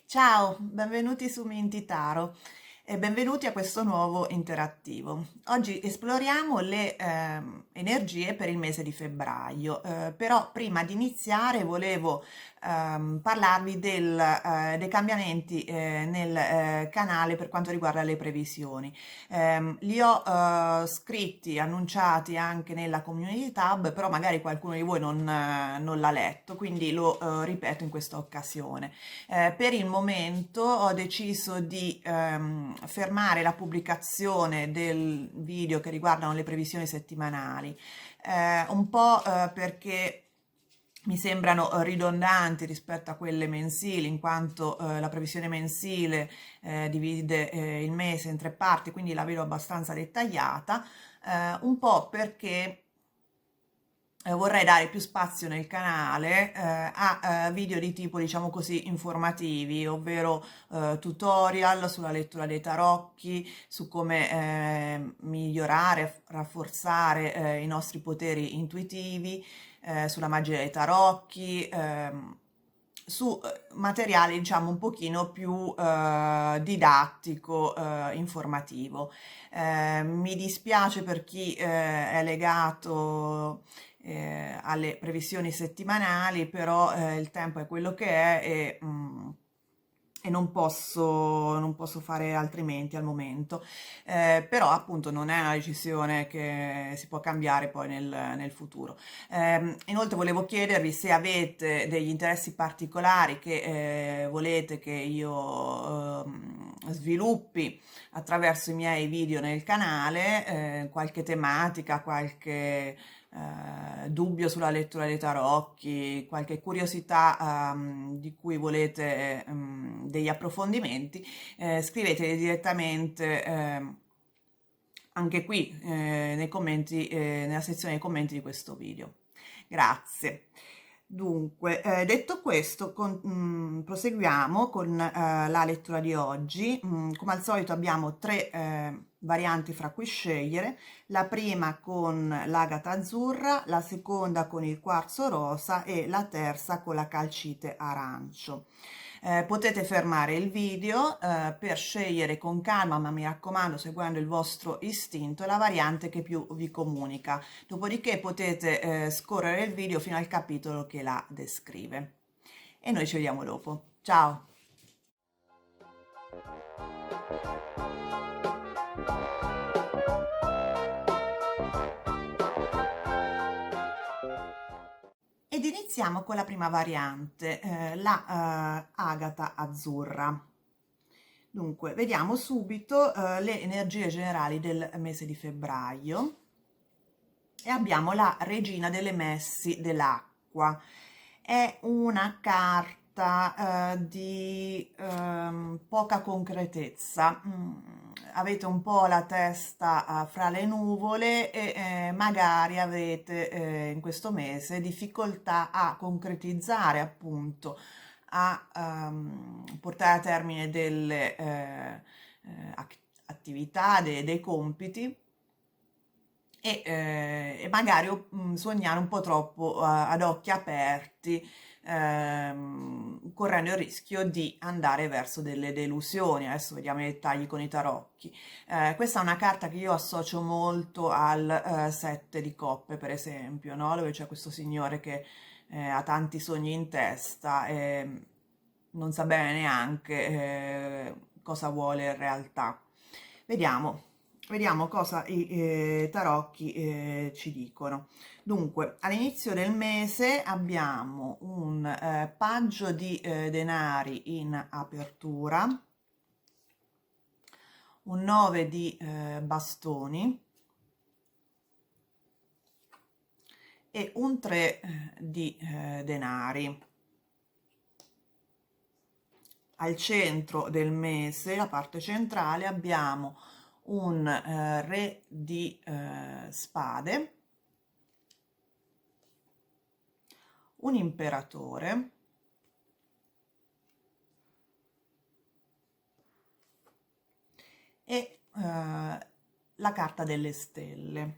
Ciao, benvenuti su Mintitaro e benvenuti a questo nuovo interattivo. Oggi esploriamo le energie per il mese di febbraio, però prima di iniziare volevo parlarvi dei cambiamenti nel canale per quanto riguarda le previsioni. Li ho scritti, annunciati anche nella community tab, però magari qualcuno di voi non l'ha letto, quindi lo ripeto in questa occasione. Per il momento ho deciso di fermare la pubblicazione del video che riguardano le previsioni settimanali, un po' perché mi sembrano ridondanti rispetto a quelle mensili, in quanto la previsione mensile divide il mese in tre parti, quindi la vedo abbastanza dettagliata, un po' perché vorrei dare più spazio nel canale a video di tipo, diciamo così, informativi, ovvero tutorial sulla lettura dei tarocchi, su come migliorare, rafforzare i nostri poteri intuitivi, sulla magia dei tarocchi, su materiale, diciamo, un pochino più didattico, informativo. Mi dispiace per chi è legato alle previsioni settimanali, però il tempo è quello che è e non posso fare altrimenti al momento. Però appunto non è una decisione che si può cambiare poi nel futuro. Inoltre volevo chiedervi se avete degli interessi particolari che volete che io sviluppi attraverso i miei video nel canale, qualche tematica, qualche dubbio sulla lettura dei tarocchi, qualche curiosità di cui volete degli approfondimenti, scriveteli direttamente anche qui nei commenti, nella sezione dei commenti di questo video. Grazie. Dunque, detto questo, proseguiamo con la lettura di oggi. Come al solito abbiamo tre varianti fra cui scegliere. La prima con l'agata azzurra, la seconda con il quarzo rosa e la terza con la calcite arancio. Potete fermare il video per scegliere con calma, ma mi raccomando, seguendo il vostro istinto, la variante che più vi comunica. Dopodiché potete scorrere il video fino al capitolo che la descrive. E noi ci vediamo dopo. Ciao! Ed iniziamo con la prima variante, la agata azzurra. Dunque, vediamo subito le energie generali del mese di febbraio e abbiamo la regina delle messi dell'acqua. È una carta di poca concretezza. Avete un po' la testa fra le nuvole e magari avete in questo mese difficoltà a concretizzare, appunto, a portare a termine delle attività, dei compiti e magari sognare un po' troppo ad occhi aperti, correndo il rischio di andare verso delle delusioni. Adesso vediamo i dettagli con i tarocchi. Questa è una carta che io associo molto al 7 di coppe, per esempio, no? Dove c'è questo signore che ha tanti sogni in testa e non sa bene neanche cosa vuole in realtà. Vediamo. Vediamo cosa i tarocchi ci dicono. Dunque, all'inizio del mese abbiamo un paggio di denari in apertura, un 9 di bastoni e un 3 di denari. Al centro del mese, la parte centrale, abbiamo un re di spade, un imperatore, e la carta delle stelle.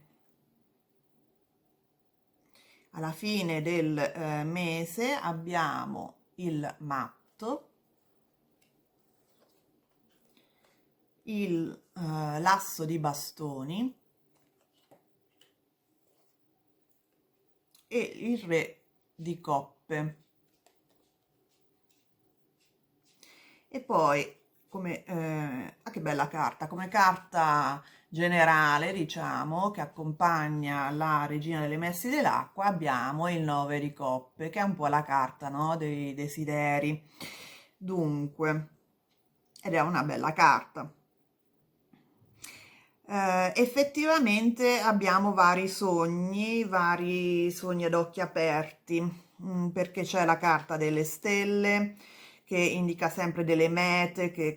Alla fine del mese abbiamo il matto, l'asso di bastoni e il re di coppe. E poi, come, che bella carta, come carta generale, diciamo, che accompagna la regina delle messi dell'acqua, abbiamo il 9 di coppe, che è un po' la carta, no, dei desideri. Dunque, ed è una bella carta. Effettivamente abbiamo vari sogni ad occhi aperti, perché c'è la carta delle stelle che indica sempre delle mete che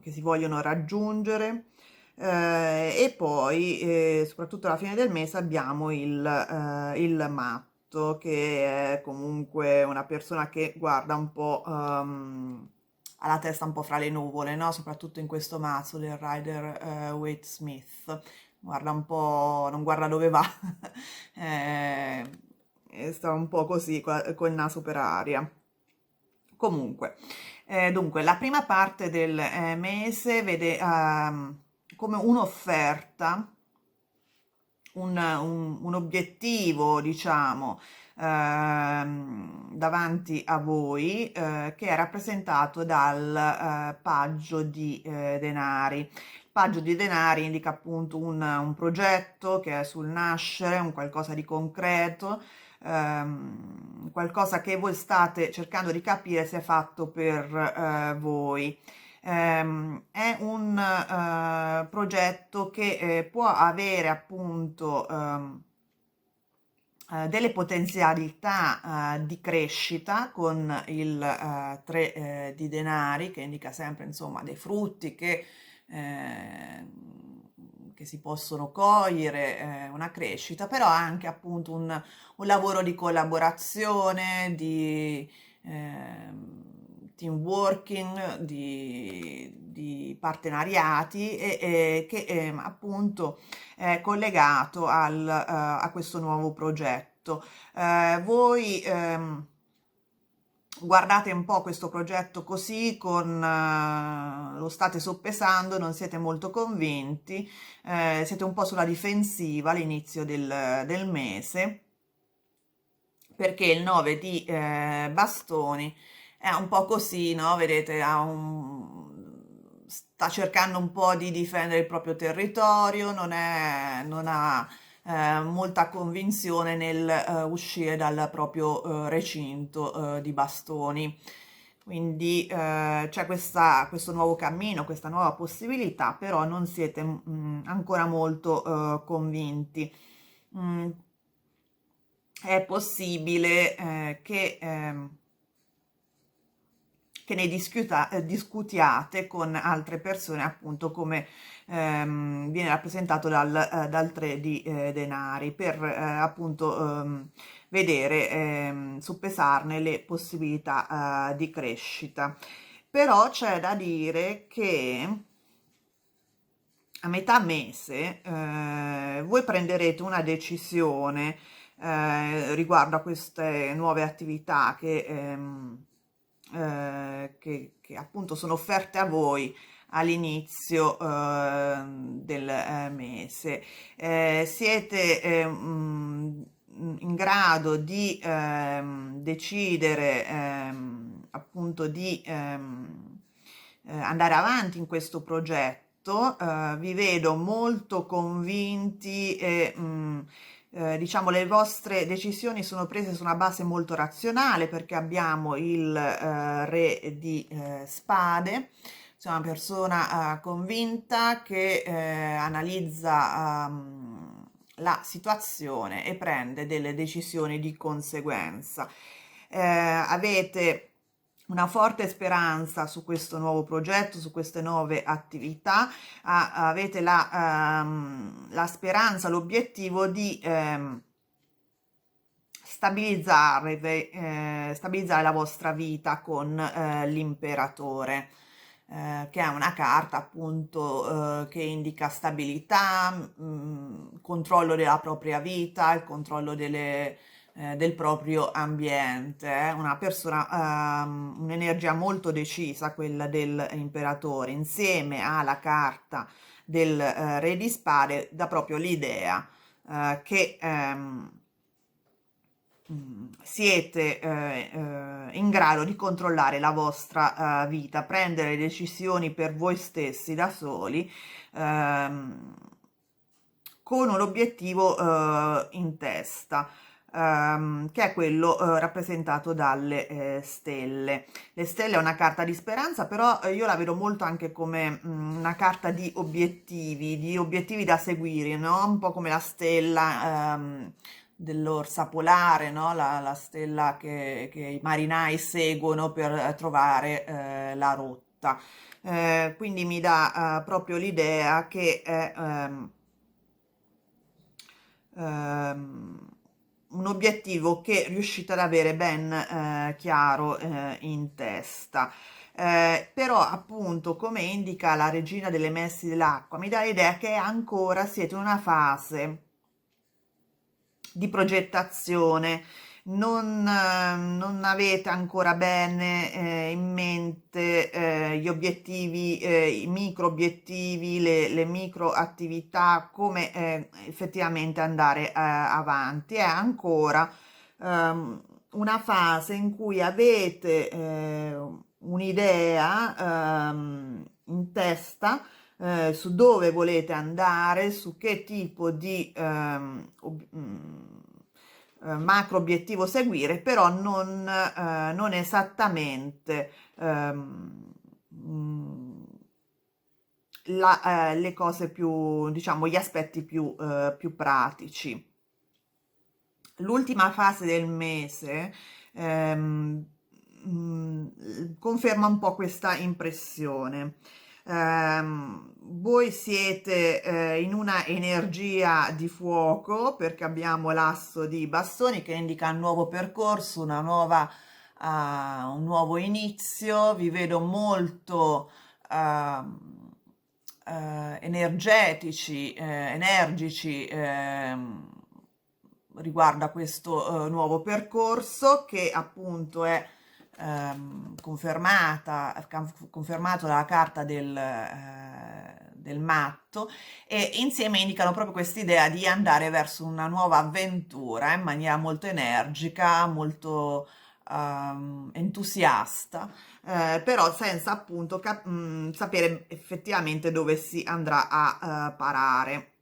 si vogliono raggiungere, e poi, soprattutto alla fine del mese, abbiamo il matto, che è comunque una persona che guarda un po', ha la testa un po' fra le nuvole, no? Soprattutto in questo mazzo del Rider Waite Smith. Guarda un po', non guarda dove va, eh, e sta un po' così col naso per aria. Comunque, dunque, la prima parte del mese vede come un'offerta, un obiettivo, diciamo, davanti a voi, che è rappresentato dal paggio di denari. Il paggio di denari indica appunto un progetto che è sul nascere, un qualcosa di concreto, qualcosa che voi state cercando di capire se è fatto per voi. È un progetto che può avere appunto delle potenzialità di crescita con il 3 di denari, che indica sempre insomma dei frutti eh, che si possono cogliere, una crescita, però anche appunto un lavoro di collaborazione, di team working, di partenariati che appunto è collegato a questo nuovo progetto. Voi guardate un po' questo progetto così, lo state soppesando, non siete molto convinti, siete un po' sulla difensiva all'inizio del mese, perché il 9 di bastoni è un po' così, no? Vedete, sta cercando un po' di difendere il proprio territorio, non ha molta convinzione nel uscire dal proprio recinto di bastoni. Quindi c'è questo nuovo cammino, questa nuova possibilità, però non siete ancora molto convinti. Mm, è possibile che ne discutiate con altre persone, appunto come viene rappresentato dal 3 di denari, per appunto vedere, soppesarne le possibilità di crescita. Però c'è da dire che a metà mese voi prenderete una decisione riguardo a queste nuove attività che appunto sono offerte a voi all'inizio del mese. Siete in grado di decidere appunto di andare avanti in questo progetto. Vi vedo molto convinti e diciamo le vostre decisioni sono prese su una base molto razionale, perché abbiamo il re di spade. C'è una persona convinta che analizza la situazione e prende delle decisioni di conseguenza. Avete una forte speranza su questo nuovo progetto, su queste nuove attività, avete la speranza, l'obiettivo di stabilizzare la vostra vita con l'imperatore, che è una carta appunto che indica stabilità, controllo della propria vita, il controllo del proprio ambiente, una persona, un'energia molto decisa, quella dell'imperatore, insieme alla carta del re di spade, dà proprio l'idea che siete in grado di controllare la vostra vita, prendere decisioni per voi stessi da soli, ehm, con un obiettivo in testa. Che è quello rappresentato dalle stelle. Le stelle è una carta di speranza, però io la vedo molto anche come una carta di obiettivi da seguire, no? Un po' come la stella dell'Orsa Polare, no? La stella che i marinai seguono per trovare la rotta. Quindi mi dà proprio l'idea che è ehm, un obiettivo che riuscite ad avere ben chiaro in testa. Però appunto, come indica la regina delle messi dell'acqua, mi dà l'idea che ancora siete in una fase di progettazione, non avete ancora bene in mente gli obiettivi, i micro obiettivi, le micro attività, come effettivamente andare avanti. È ancora una fase in cui avete un'idea in testa su dove volete andare, su che tipo di macro obiettivo seguire, però non esattamente le cose più, diciamo, gli aspetti più pratici. L'ultima fase del mese conferma un po' questa impressione. Voi siete in una energia di fuoco, perché abbiamo l'asso di bastoni che indica un nuovo percorso, un nuovo inizio. Vi vedo molto energici riguardo a questo nuovo percorso, che appunto è confermato dalla carta del matto, e insieme indicano proprio quest'idea di andare verso una nuova avventura in maniera molto energica, molto entusiasta, però senza appunto sapere effettivamente dove si andrà a parare.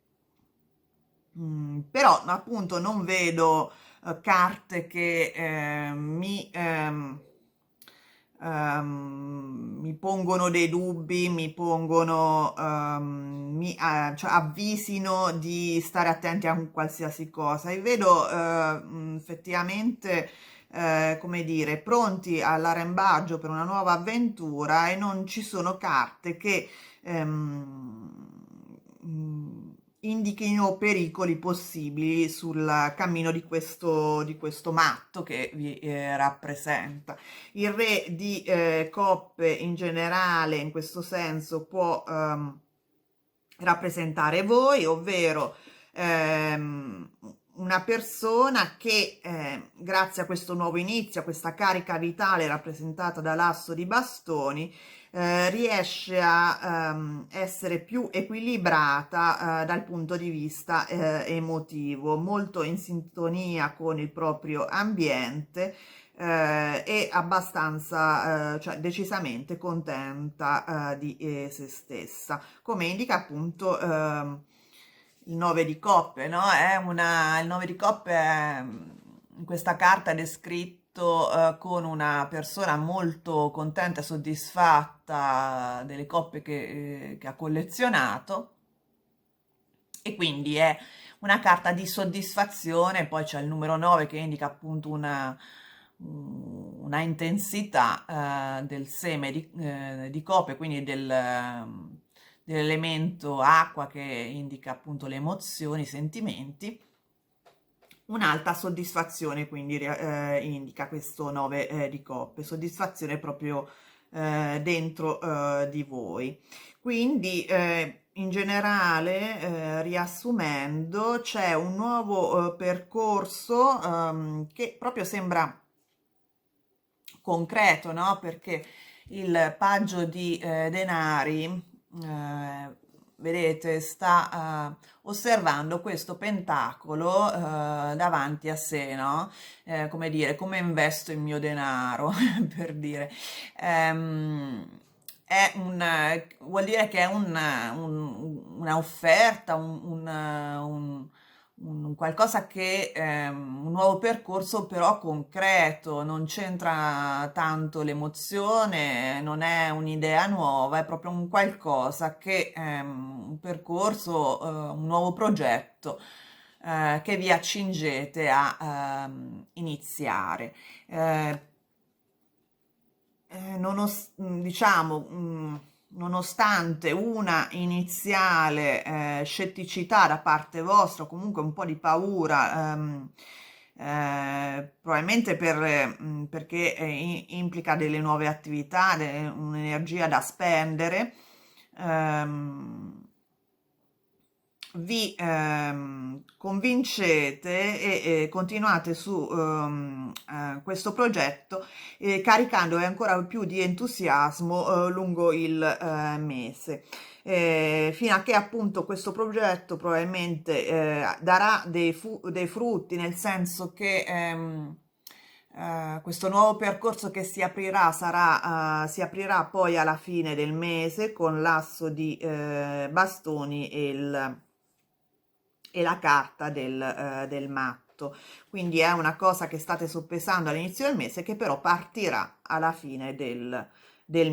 Però appunto non vedo carte che mi pongono dei dubbi, cioè avvisino di stare attenti a un qualsiasi cosa. E vedo effettivamente, come dire, pronti all'arrembaggio per una nuova avventura, e non ci sono carte che indichino pericoli possibili sul cammino di questo matto che vi rappresenta. Il re di coppe in generale in questo senso può rappresentare voi, ovvero una persona che grazie a questo nuovo inizio, a questa carica vitale rappresentata dall'asso di bastoni, riesce a essere più equilibrata dal punto di vista emotivo, molto in sintonia con il proprio ambiente, e abbastanza, cioè decisamente contenta di se stessa, come indica appunto il 9 di coppe, no? Il 9 di coppe in questa carta è descritto con una persona molto contenta e soddisfatta delle coppe che ha collezionato, e quindi è una carta di soddisfazione. Poi c'è il numero 9 che indica appunto una intensità del seme di coppe, quindi dell'elemento acqua, che indica appunto le emozioni, i sentimenti. Un'alta soddisfazione quindi indica questo 9 di coppe, soddisfazione proprio dentro di voi. Quindi in generale, riassumendo, c'è un nuovo percorso che proprio sembra concreto, no? Perché il paggio di denari, vedete, sta osservando questo pentacolo davanti a sé, no? Come dire, come investo il mio denaro, per dire. Vuol dire che è una offerta, un qualcosa che un nuovo percorso però concreto, non c'entra tanto l'emozione, non è un'idea nuova, è proprio un qualcosa che un percorso, un nuovo progetto che vi accingete a iniziare. Eh, diciamo, nonostante una iniziale scetticità da parte vostra, o comunque un po' di paura, probabilmente perché implica delle nuove attività, un'energia da spendere, ehm, vi convincete e continuate su questo progetto caricando ancora più di entusiasmo lungo il mese. Fino a che appunto questo progetto probabilmente darà dei frutti, nel senso che questo nuovo percorso che si aprirà poi alla fine del mese con l'asso di bastoni e la carta del matto. Quindi è una cosa che state soppesando all'inizio del mese che però partirà alla fine del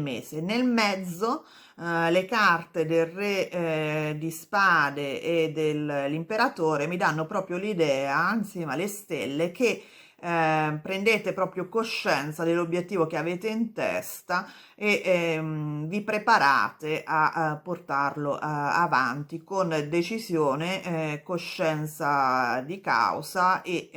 mese. Nel mezzo le carte del re di spade e dell'imperatore mi danno proprio l'idea, insieme alle stelle, che prendete proprio coscienza dell'obiettivo che avete in testa e vi preparate a portarlo avanti con decisione, coscienza di causa e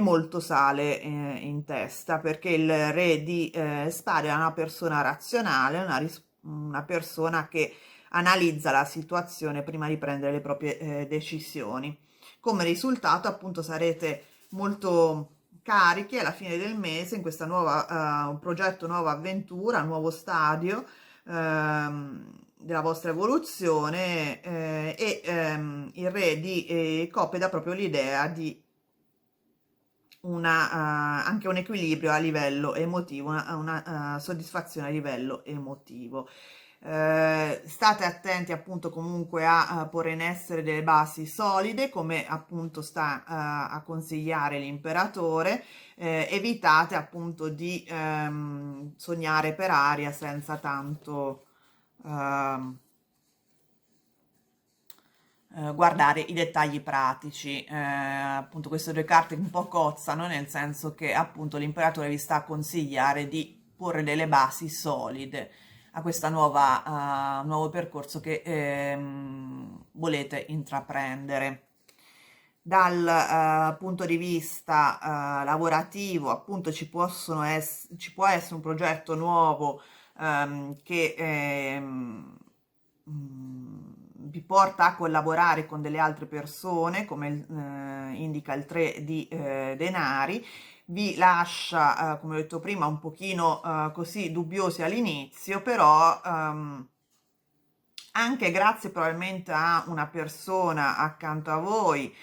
molto sale in testa, perché il re di spade è una persona razionale, una persona che analizza la situazione prima di prendere le proprie decisioni. Come risultato, appunto, sarete molto carichi alla fine del mese in questa nuova progetto, nuova avventura, nuovo stadio della vostra evoluzione il re di coppe dà proprio l'idea di anche un equilibrio a livello emotivo, una soddisfazione a livello emotivo. State attenti appunto comunque a porre in essere delle basi solide, come appunto sta a consigliare l'imperatore. Evitate appunto di sognare per aria senza tanto ehm, guardare i dettagli pratici. Appunto queste due carte un po' cozzano, nel senso che appunto l'imperatore vi sta a consigliare di porre delle basi solide a questo nuovo percorso che volete intraprendere. Dal punto di vista lavorativo, appunto, ci può essere un progetto nuovo che vi porta a collaborare con delle altre persone, come indica il 3 di denari, vi lascia, come ho detto prima, un pochino così dubbiosi all'inizio, però anche grazie probabilmente a una persona accanto a voi,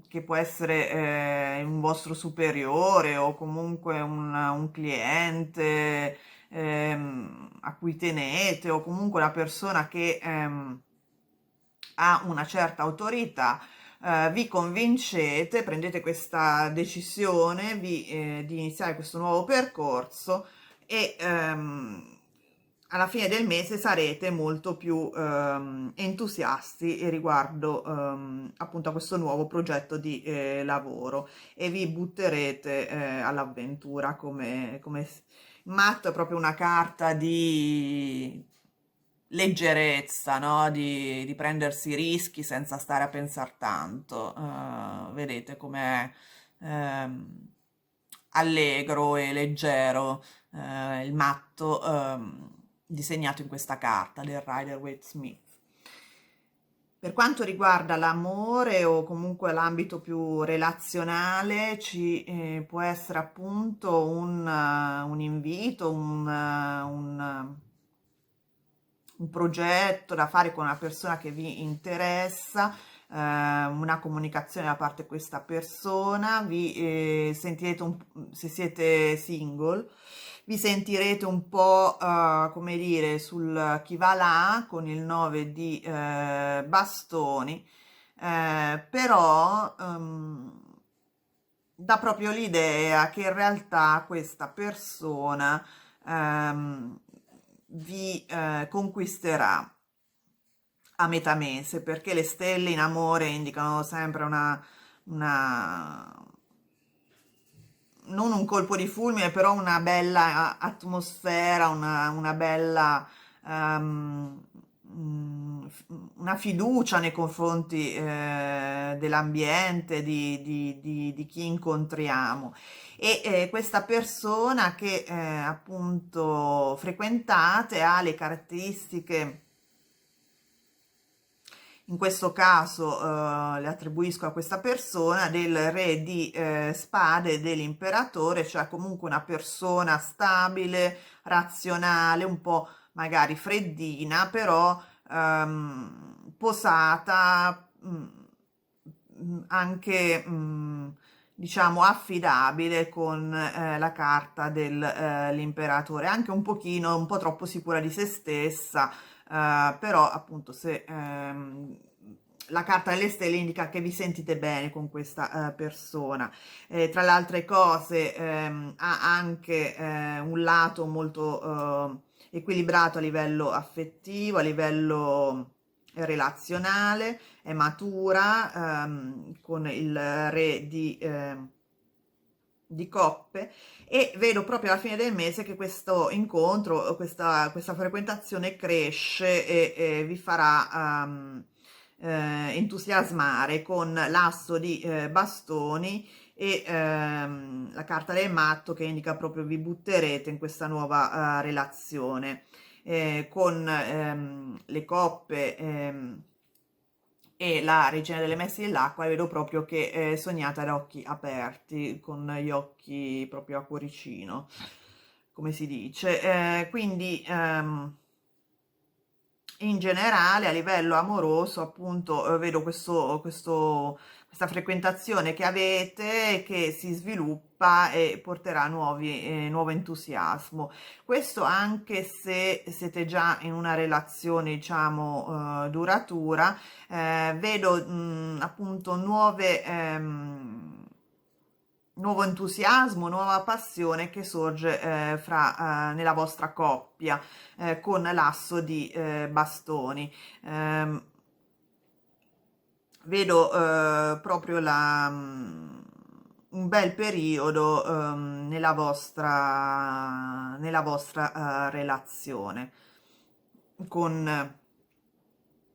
che può essere un vostro superiore o comunque un cliente a cui tenete, o comunque una persona che ha una certa autorità, vi convincete, prendete questa decisione di iniziare questo nuovo percorso e alla fine del mese sarete molto più entusiasti riguardo appunto a questo nuovo progetto di lavoro e vi butterete all'avventura come matto. È proprio una carta di leggerezza, no? Di prendersi rischi senza stare a pensare tanto. Vedete come allegro e leggero, il matto disegnato in questa carta del Rider-Waite-Smith. Per quanto riguarda l'amore o comunque l'ambito più relazionale, ci può essere appunto un invito, un progetto da fare con una persona che vi interessa, una comunicazione da parte di questa persona, vi sentirete se siete single, vi sentirete un po', come dire, sul chi va là con il 9 di bastoni, però dà proprio l'idea che in realtà questa persona vi conquisterà a metà mese, perché le stelle in amore indicano sempre una non un colpo di fulmine, però una bella atmosfera, una bella una fiducia nei confronti dell'ambiente, di chi incontriamo. E questa persona che appunto frequentate ha le caratteristiche, in questo caso le attribuisco a questa persona, del re di spade e dell'imperatore, cioè comunque una persona stabile, razionale, un po' magari freddina, però posata, anche diciamo affidabile con la carta dell'imperatore, anche un pochino, un po' troppo sicura di se stessa, però appunto se la carta delle stelle indica che vi sentite bene con questa persona. Tra le altre cose ha anche un lato molto equilibrato a livello affettivo, a livello relazionale, è matura, con il re di coppe, e vedo proprio alla fine del mese che questo incontro, questa frequentazione cresce e vi farà entusiasmare con l'asso di bastoni e la carta del matto che indica proprio vi butterete in questa nuova relazione. Con le coppe e la regina delle messi dell'acqua vedo proprio che sognate ad occhi aperti, con gli occhi proprio a cuoricino, come si dice. Quindi in generale a livello amoroso appunto vedo questa frequentazione che avete, che si sviluppa e porterà nuovo entusiasmo. Questo anche se siete già in una relazione, diciamo, duratura. Vedo appunto nuovo entusiasmo, nuova passione che sorge nella vostra coppia, con l'asso di bastoni. Vedo proprio un bel periodo nella vostra relazione con,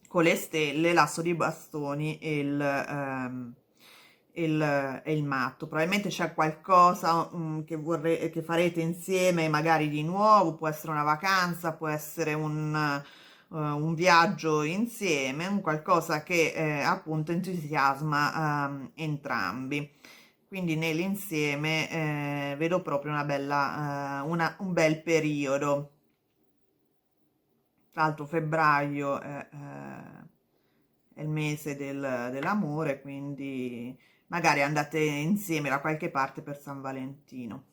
con le stelle, l'asso di bastoni e il matto. Probabilmente c'è qualcosa che farete insieme, magari di nuovo, può essere una vacanza, può essere un viaggio insieme, un qualcosa che appunto entusiasma entrambi. Quindi nell'insieme vedo proprio un bel periodo. Tra l'altro febbraio è il mese dell'amore, quindi magari andate insieme da qualche parte per San Valentino.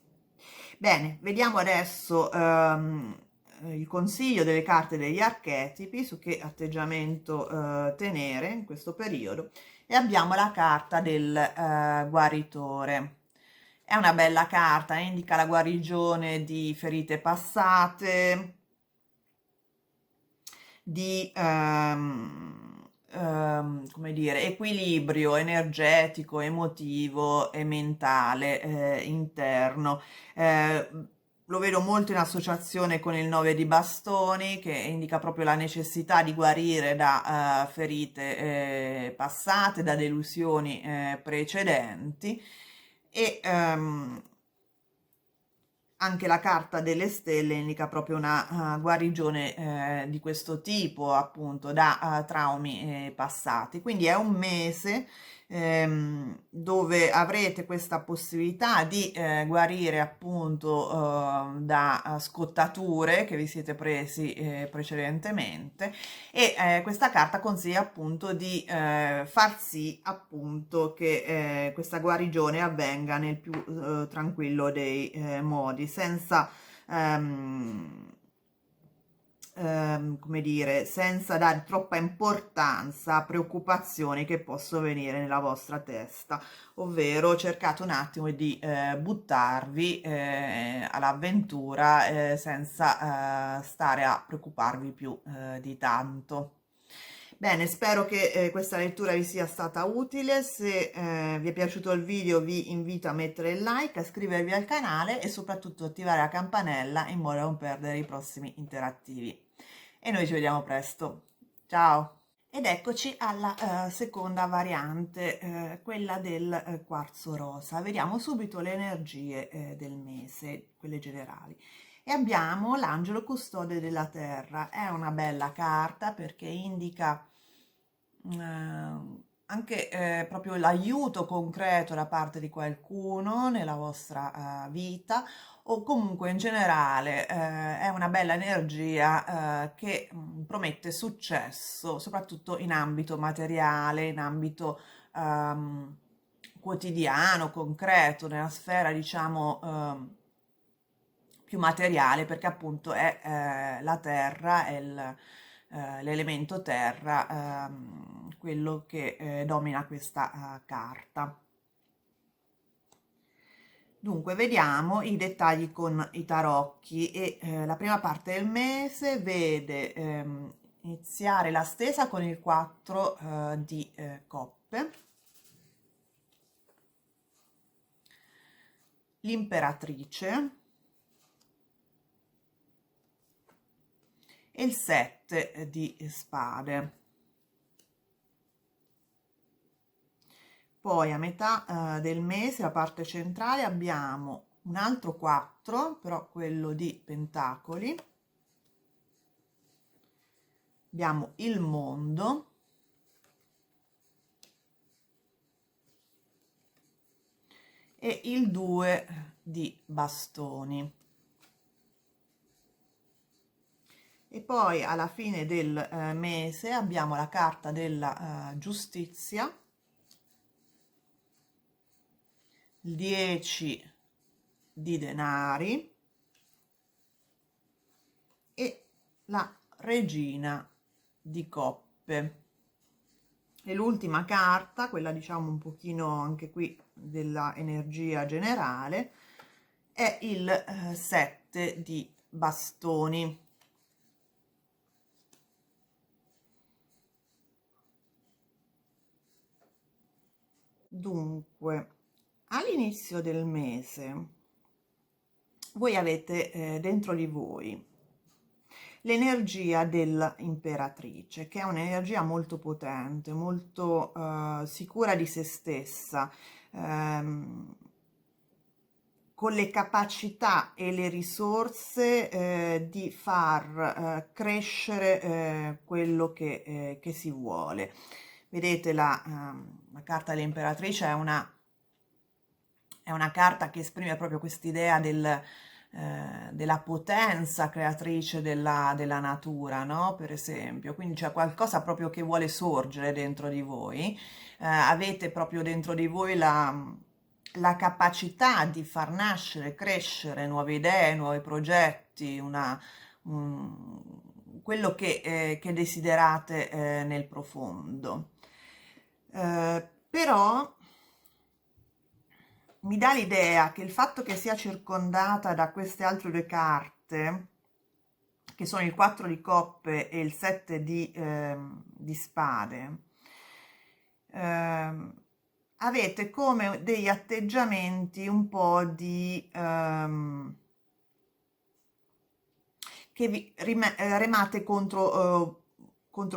Bene, vediamo adesso il consiglio delle carte degli archetipi su che atteggiamento tenere in questo periodo, e abbiamo la carta del guaritore. È una bella carta, indica la guarigione di ferite passate, di come dire, equilibrio energetico, emotivo e mentale interno. Lo vedo molto in associazione con il 9 di bastoni, che indica proprio la necessità di guarire da ferite passate, da delusioni precedenti, e anche la carta delle stelle indica proprio una guarigione di questo tipo, appunto, da traumi passati. Quindi è un mese dove avrete questa possibilità di guarire appunto da scottature che vi siete presi precedentemente, e questa carta consiglia appunto di far sì appunto che questa guarigione avvenga nel più tranquillo dei modi, senza come dire, senza dare troppa importanza a preoccupazioni che possono venire nella vostra testa, ovvero cercate un attimo di buttarvi all'avventura senza stare a preoccuparvi più di tanto. Bene, spero che questa lettura vi sia stata utile. Se vi è piaciuto il video vi invito a mettere il like, a iscrivervi al canale e soprattutto attivare la campanella in modo da non perdere i prossimi interattivi. E noi ci vediamo presto. Ciao! Ed eccoci alla seconda variante, quella del quarzo rosa. Vediamo subito le energie del mese, quelle generali. E abbiamo l'angelo custode della terra. È una bella carta perché indica anche proprio l'aiuto concreto da parte di qualcuno nella vostra vita, o comunque in generale è una bella energia che promette successo, soprattutto in ambito materiale, in ambito quotidiano, concreto, nella sfera diciamo più materiale, perché appunto è la terra, è l'elemento terra, quello che domina questa carta. Dunque, vediamo i dettagli con i tarocchi e la prima parte del mese vede iniziare la stesa con il 4 di coppe, l'imperatrice e il 7 di spade. Poi a metà del mese, la parte centrale, abbiamo un altro 4, però quello di pentacoli. Abbiamo il mondo. E il 2 di bastoni. E poi alla fine del mese abbiamo la carta della giustizia, il 10 di denari e la regina di coppe. E l'ultima carta, quella diciamo un pochino anche qui della energia generale, è il 7 di bastoni. Dunque, all'inizio del mese voi avete dentro di voi l'energia dell'imperatrice, che è un'energia molto potente, molto sicura di se stessa, con le capacità e le risorse di far crescere quello che si vuole. Vedete, la carta dell'imperatrice è una carta che esprime proprio quest'idea della potenza creatrice della natura, no? Per esempio, quindi c'è qualcosa proprio che vuole sorgere dentro di voi, avete proprio dentro di voi la capacità di far nascere, crescere nuove idee, nuovi progetti, quello che desiderate nel profondo. Però mi dà l'idea che il fatto che sia circondata da queste altre due carte, che sono il 4 di coppe e il 7 di spade, avete come degli atteggiamenti un po' di che vi remate contro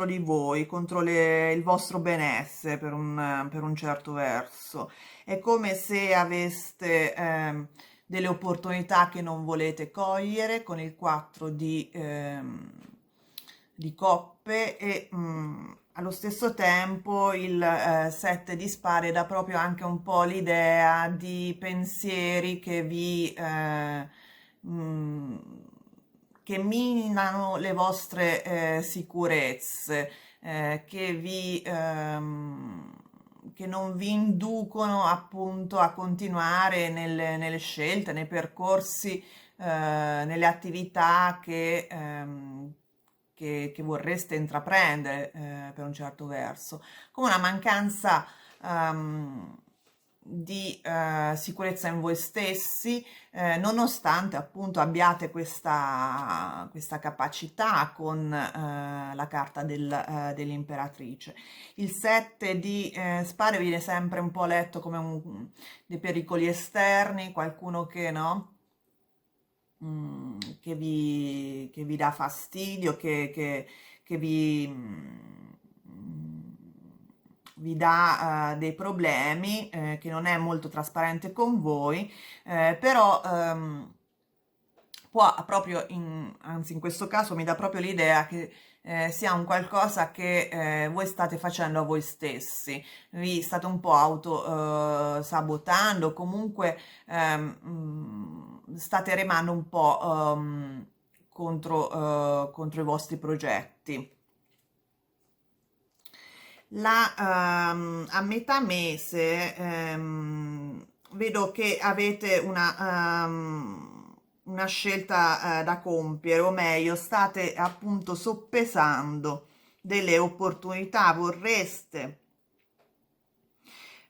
di voi, contro il vostro benessere per un certo verso. È come se aveste delle opportunità che non volete cogliere con il 4 di coppe e allo stesso tempo il 7 di spade dà proprio anche un po' l'idea di pensieri mm, che minano le vostre sicurezze, che non vi inducono appunto a continuare nelle scelte, nei percorsi, nelle attività che vorreste intraprendere per un certo verso, come una mancanza ehm, di sicurezza in voi stessi, nonostante appunto abbiate questa capacità con la carta dell'imperatrice. Il 7 di spade viene sempre un po' letto come dei pericoli esterni, qualcuno che no? Che vi dà fastidio, che vi dà dei problemi, che non è molto trasparente con voi, però può proprio, anzi in questo caso mi dà proprio l'idea che sia un qualcosa che voi state facendo a voi stessi, vi state un po' auto sabotando, comunque state remando un po' contro i vostri progetti. A metà mese vedo che avete una scelta da compiere, o meglio, state appunto soppesando delle opportunità, vorreste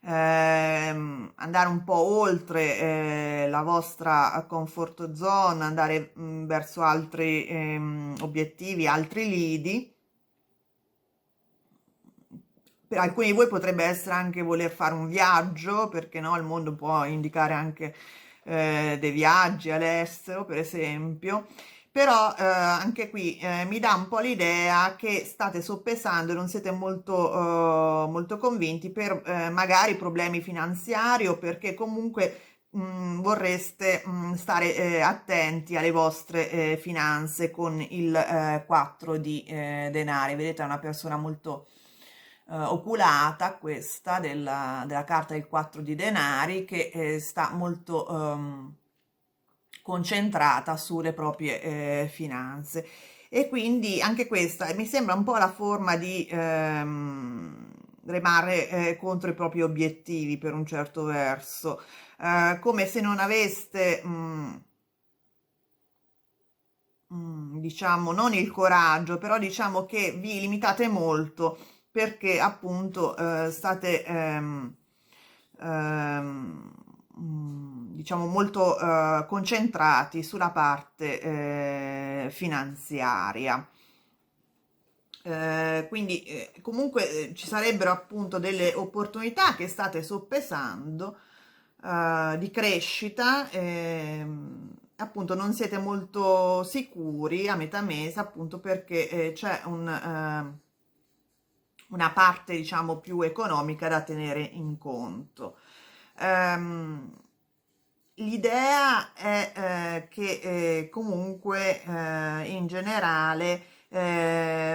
andare un po' oltre la vostra comfort zone, andare verso altri obiettivi, altri lidi. Per alcuni di voi potrebbe essere anche voler fare un viaggio, perché no? Il mondo può indicare anche dei viaggi all'estero, per esempio. Però anche qui mi dà un po' l'idea che state soppesando e non siete molto convinti per magari problemi finanziari o perché comunque vorreste stare attenti alle vostre finanze con il 4 di denari. Vedete, è una persona molto oculata questa della carta del 4 di denari che sta molto concentrata sulle proprie finanze e quindi anche questa mi sembra un po' la forma di remare contro i propri obiettivi per un certo verso, come se non aveste diciamo non il coraggio, però diciamo che vi limitate molto perché appunto state diciamo molto concentrati sulla parte finanziaria. Quindi comunque ci sarebbero appunto delle opportunità che state soppesando di crescita, appunto non siete molto sicuri a metà mese appunto perché c'è una parte diciamo più economica da tenere in conto. L'idea è che comunque in generale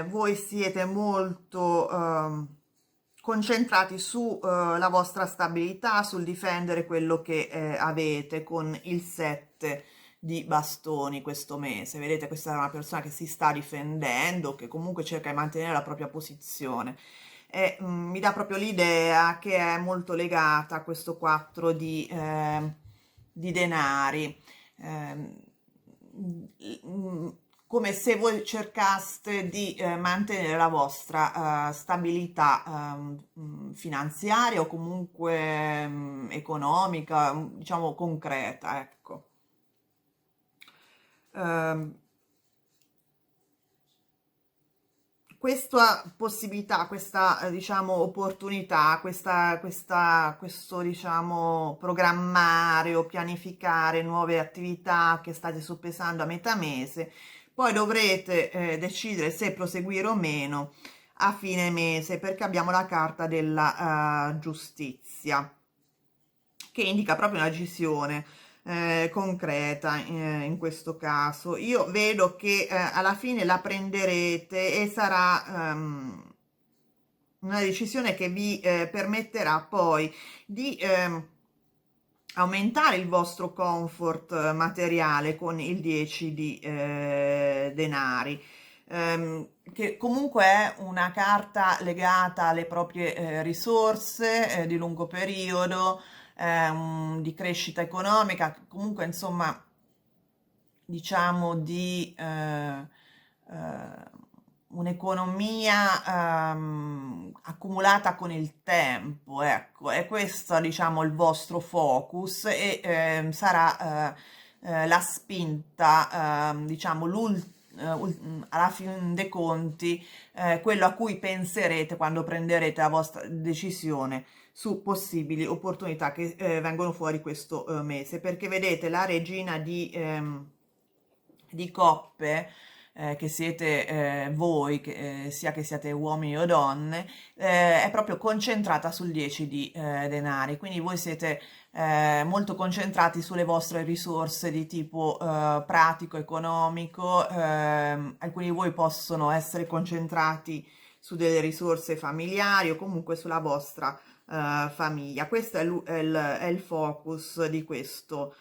voi siete molto concentrati sulla vostra stabilità, sul difendere quello che avete con il 7 di bastoni questo mese. Vedete, questa è una persona che si sta difendendo, che comunque cerca di mantenere la propria posizione. E mi dà proprio l'idea che è molto legata a questo 4 di denari. Ehm, come se voi cercaste di mantenere la vostra stabilità finanziaria o comunque economica, diciamo concreta, ecco. Ehm, Questa possibilità, questa diciamo opportunità, questo diciamo programmare o pianificare nuove attività che state soppesando a metà mese, poi dovrete decidere se proseguire o meno a fine mese perché abbiamo la carta della giustizia che indica proprio una decisione. concreta in questo caso. Io vedo che alla fine la prenderete e sarà una decisione che vi permetterà poi di aumentare il vostro comfort materiale con il 10 di denari, che comunque è una carta legata alle proprie risorse di lungo periodo, di crescita economica, comunque insomma diciamo di un'economia accumulata con il tempo, ecco, è questo diciamo il vostro focus e sarà la spinta, diciamo, alla fin dei conti, quello a cui penserete quando prenderete la vostra decisione su possibili opportunità che vengono fuori questo mese, perché vedete la regina di coppe, che siete voi, sia che siate uomini o donne, è proprio concentrata sul 10 di denari, quindi voi siete molto concentrati sulle vostre risorse di tipo pratico, economico, alcuni di voi possono essere concentrati su delle risorse familiari o comunque sulla vostra famiglia. Questo è il focus di questo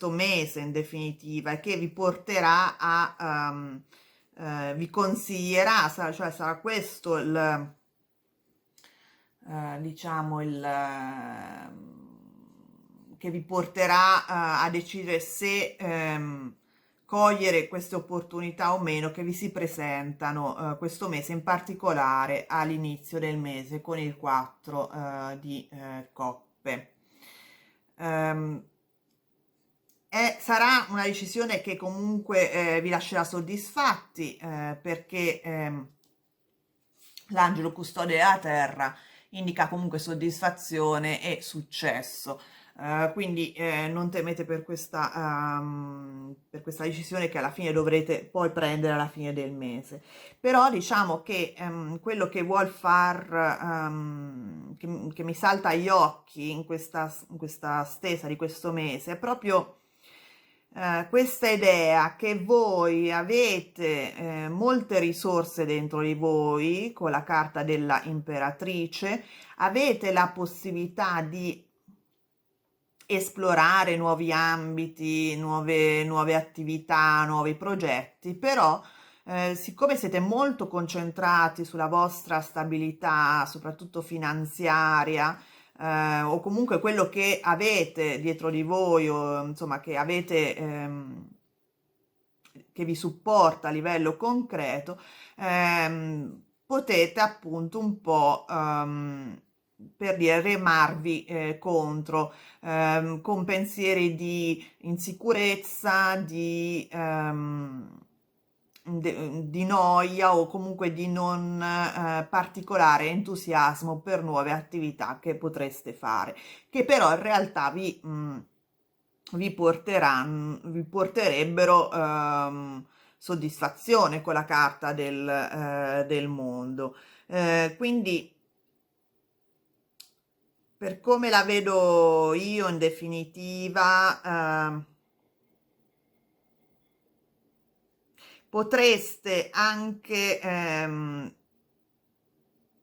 mese in definitiva, e che vi porterà a, vi consiglierà, cioè sarà questo il, diciamo, che vi porterà a decidere se cogliere queste opportunità o meno che vi si presentano questo mese, in particolare all'inizio del mese con il 4 di coppe. Sarà una decisione che comunque vi lascerà soddisfatti perché l'angelo custode della terra indica comunque soddisfazione e successo. Quindi non temete per questa decisione che alla fine dovrete poi prendere alla fine del mese. Però diciamo che quello che vuol far, che mi salta agli occhi in questa stesa di questo mese è proprio questa idea che voi avete molte risorse dentro di voi con la carta della imperatrice, avete la possibilità di esplorare nuovi ambiti, nuove attività, nuovi progetti, però siccome siete molto concentrati sulla vostra stabilità, soprattutto finanziaria, o comunque quello che avete dietro di voi, o insomma che avete, che vi supporta a livello concreto, potete appunto un po', per dire, remarvi contro, con pensieri di insicurezza, di noia o comunque di non particolare entusiasmo per nuove attività che potreste fare, che però in realtà vi porterebbero soddisfazione con la carta del mondo. Quindi, per come la vedo io, in definitiva, potreste anche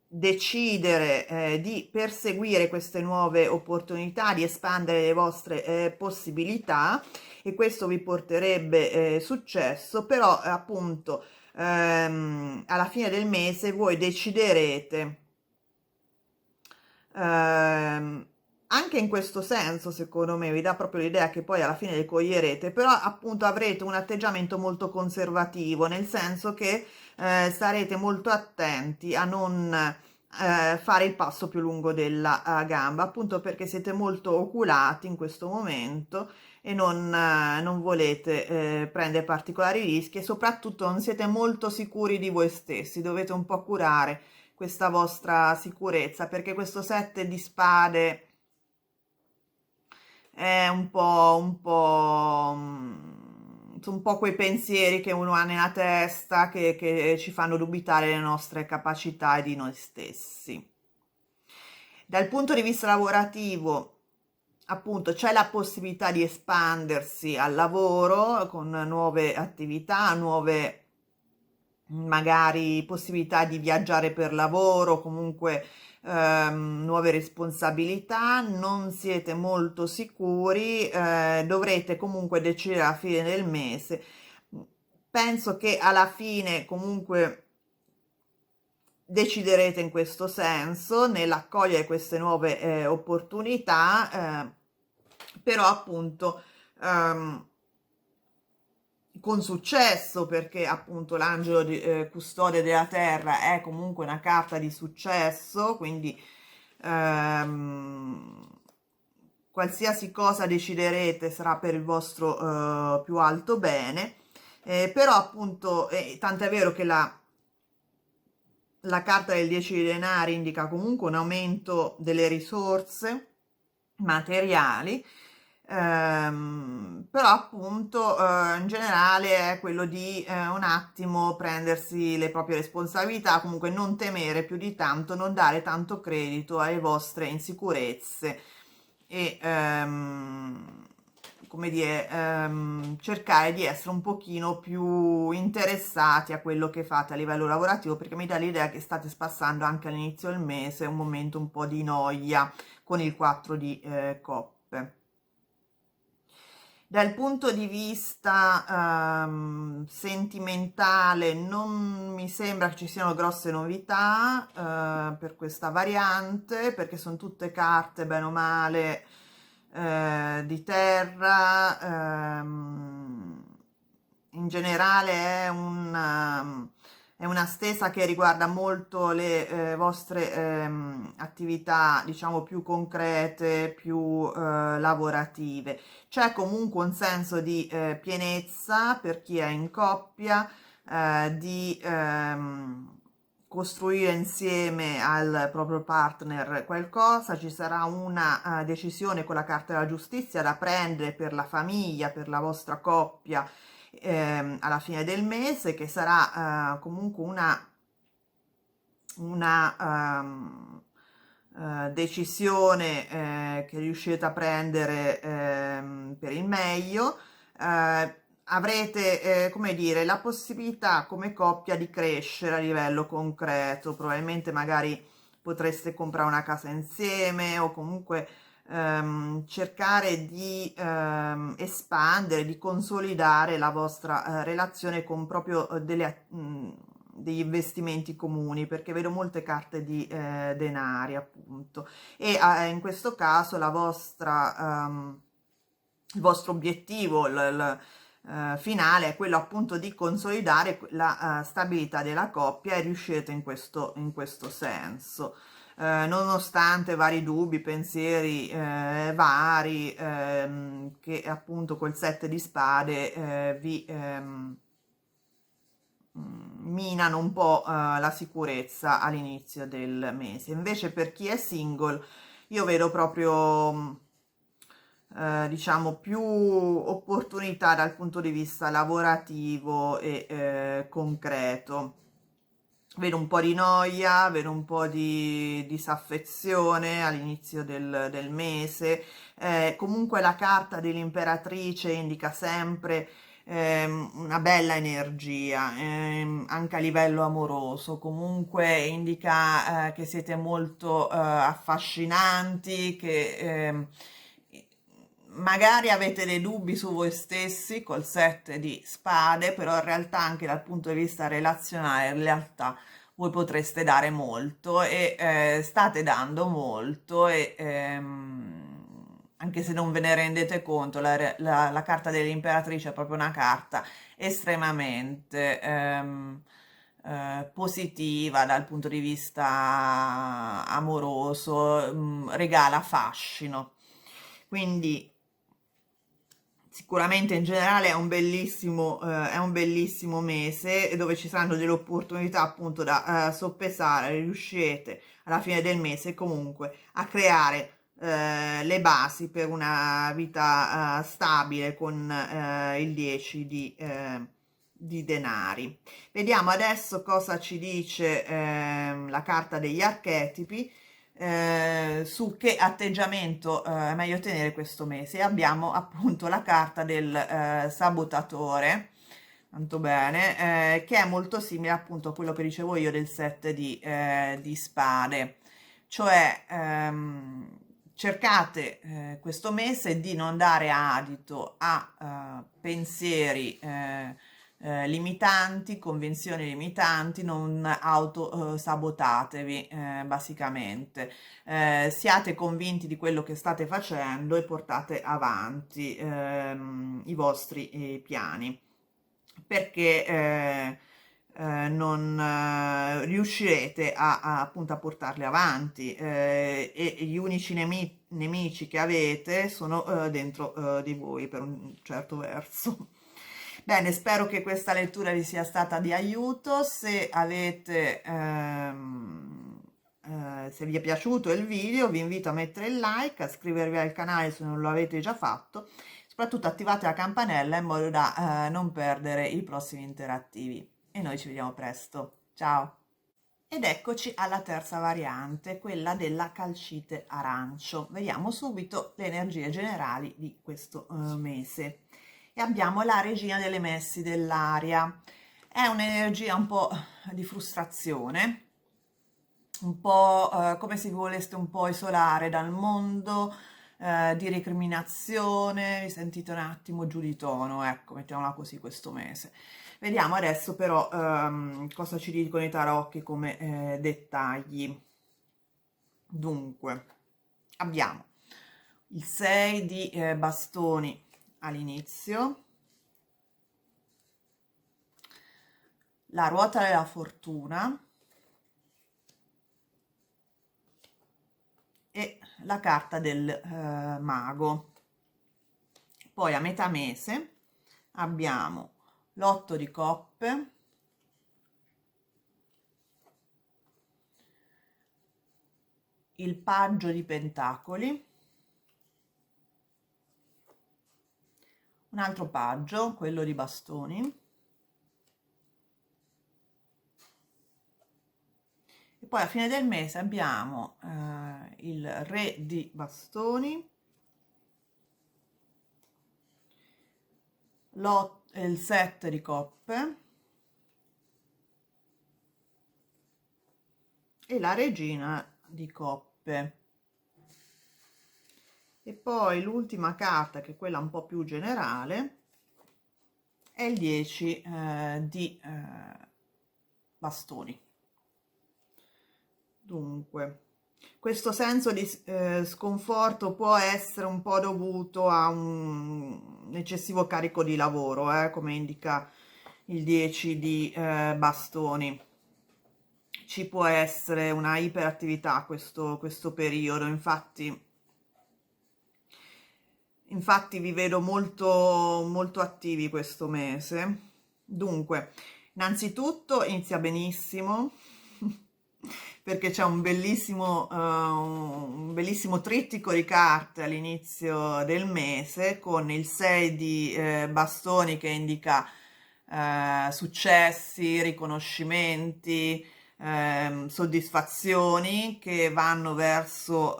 decidere di perseguire queste nuove opportunità, di espandere le vostre possibilità, e questo vi porterebbe successo, però appunto alla fine del mese voi deciderete anche in questo senso, secondo me, vi dà proprio l'idea che poi alla fine le coglierete, però appunto avrete un atteggiamento molto conservativo, nel senso che starete molto attenti a non fare il passo più lungo della gamba, appunto perché siete molto oculati in questo momento e non volete prendere particolari rischi, e soprattutto non siete molto sicuri di voi stessi, dovete un po' curare questa vostra sicurezza, perché questo 7 di spade è un po' quei pensieri che uno ha nella testa che ci fanno dubitare delle nostre capacità e di noi stessi. Dal punto di vista lavorativo appunto c'è la possibilità di espandersi al lavoro con nuove attività, nuove magari possibilità di viaggiare per lavoro, comunque nuove responsabilità, non siete molto sicuri, dovrete comunque decidere alla fine del mese. Penso che alla fine comunque deciderete in questo senso, nell'accogliere queste nuove opportunità, però appunto ehm, con successo, perché appunto l'angelo custode della terra è comunque una carta di successo, quindi ehm, qualsiasi cosa deciderete sarà per il vostro più alto bene, però appunto, tant'è vero che la carta del 10 di denari indica comunque un aumento delle risorse materiali, però appunto in generale è quello di un attimo prendersi le proprie responsabilità, comunque non temere più di tanto, non dare tanto credito alle vostre insicurezze e come dire, cercare di essere un pochino più interessati a quello che fate a livello lavorativo, perché mi dà l'idea che state spassando anche all'inizio del mese un momento un po' di noia con il 4 di coppe. Dal punto di vista sentimentale non mi sembra che ci siano grosse novità per questa variante, perché sono tutte carte bene o male di terra. In generale è una stesa che riguarda molto le vostre attività, diciamo, più concrete, più lavorative. C'è comunque un senso di pienezza per chi è in coppia, di costruire insieme al proprio partner qualcosa, ci sarà una decisione con la carta della giustizia da prendere per la famiglia, per la vostra coppia alla fine del mese, che sarà comunque una decisione che riuscite a prendere per il meglio. Avrete, come dire, la possibilità come coppia di crescere a livello concreto, probabilmente magari potreste comprare una casa insieme o comunque cercare di espandere, di consolidare la vostra relazione con proprio degli investimenti comuni, perché vedo molte carte di denari appunto, e in questo caso il vostro obiettivo finale è quello appunto di consolidare la stabilità della coppia, e riuscite in questo senso. Nonostante vari dubbi, pensieri vari che appunto col 7 di spade vi minano un po' la sicurezza all'inizio del mese. Invece per chi è single io vedo proprio diciamo più opportunità dal punto di vista lavorativo e concreto. Vedo un po' di noia, vedo un po' di disaffezione all'inizio del mese. Comunque la carta dell'imperatrice indica sempre una bella energia, anche a livello amoroso. Comunque indica che siete molto affascinanti, che magari avete dei dubbi su voi stessi col 7 di spade, però in realtà anche dal punto di vista relazionale, in realtà voi potreste dare molto e state dando molto e anche se non ve ne rendete conto, la carta dell'imperatrice è proprio una carta estremamente positiva dal punto di vista amoroso, regala fascino. Quindi sicuramente in generale è un bellissimo mese dove ci saranno delle opportunità appunto da soppesare, riuscirete alla fine del mese comunque a creare le basi per una vita stabile con il 10 di denari. Vediamo adesso cosa ci dice la carta degli archetipi su che atteggiamento è meglio tenere questo mese. E abbiamo appunto la carta del sabotatore, tanto bene, che è molto simile appunto a quello che dicevo io del set di spade, cioè cercate questo mese di non dare adito a pensieri limitanti, convinzioni limitanti, non autosabotatevi basicamente. Siate convinti di quello che state facendo e portate avanti i vostri piani, perché non riuscirete appunto a portarli avanti, e gli unici nemici che avete sono dentro di voi per un certo verso. Bene, spero che questa lettura vi sia stata di aiuto. Se avete, se vi è piaciuto il video, vi invito a mettere il like, a iscrivervi al canale se non lo avete già fatto, soprattutto attivate la campanella in modo da non perdere i prossimi interattivi. E noi ci vediamo presto. Ciao! Ed eccoci alla terza variante, quella della calcite arancio. Vediamo subito le energie generali di questo mese. E abbiamo la regina delle messi dell'aria. È un'energia un po' di frustrazione, un po' come se vi voleste un po' isolare dal mondo, di recriminazione, vi sentite un attimo giù di tono, ecco, mettiamola così questo mese. Vediamo adesso però cosa ci dicono i tarocchi come dettagli. Dunque, abbiamo il 6 di bastoni all'inizio, la ruota della fortuna e la carta del mago. Poi a metà mese abbiamo l'8 di coppe, il paggio di pentacoli, un altro paggio, quello di bastoni, e poi a fine del mese abbiamo il re di bastoni, il 7 di coppe e la regina di coppe. E poi l'ultima carta, che è quella un po' più generale, è il 10 di bastoni. Dunque, questo senso di sconforto può essere un po' dovuto a un eccessivo carico di lavoro, come indica il 10 di bastoni. Ci può essere una iperattività questo periodo, infatti vi vedo molto attivi questo mese. Dunque, innanzitutto inizia benissimo perché c'è un bellissimo trittico di carte all'inizio del mese con il 6 di bastoni che indica successi, riconoscimenti, soddisfazioni che vanno verso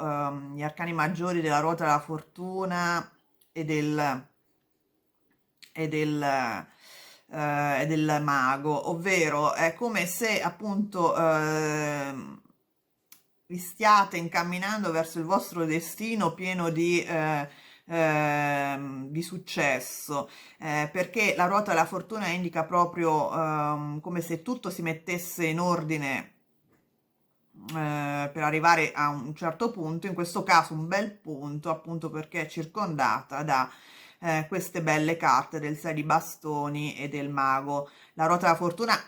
gli arcani maggiori della ruota della fortuna e del mago, ovvero è come se appunto vi stiate incamminando verso il vostro destino pieno di successo, perché la ruota della fortuna indica proprio come se tutto si mettesse in ordine per arrivare a un certo punto, in questo caso un bel punto, appunto perché è circondata da queste belle carte del 6 di bastoni e del mago. La ruota della fortuna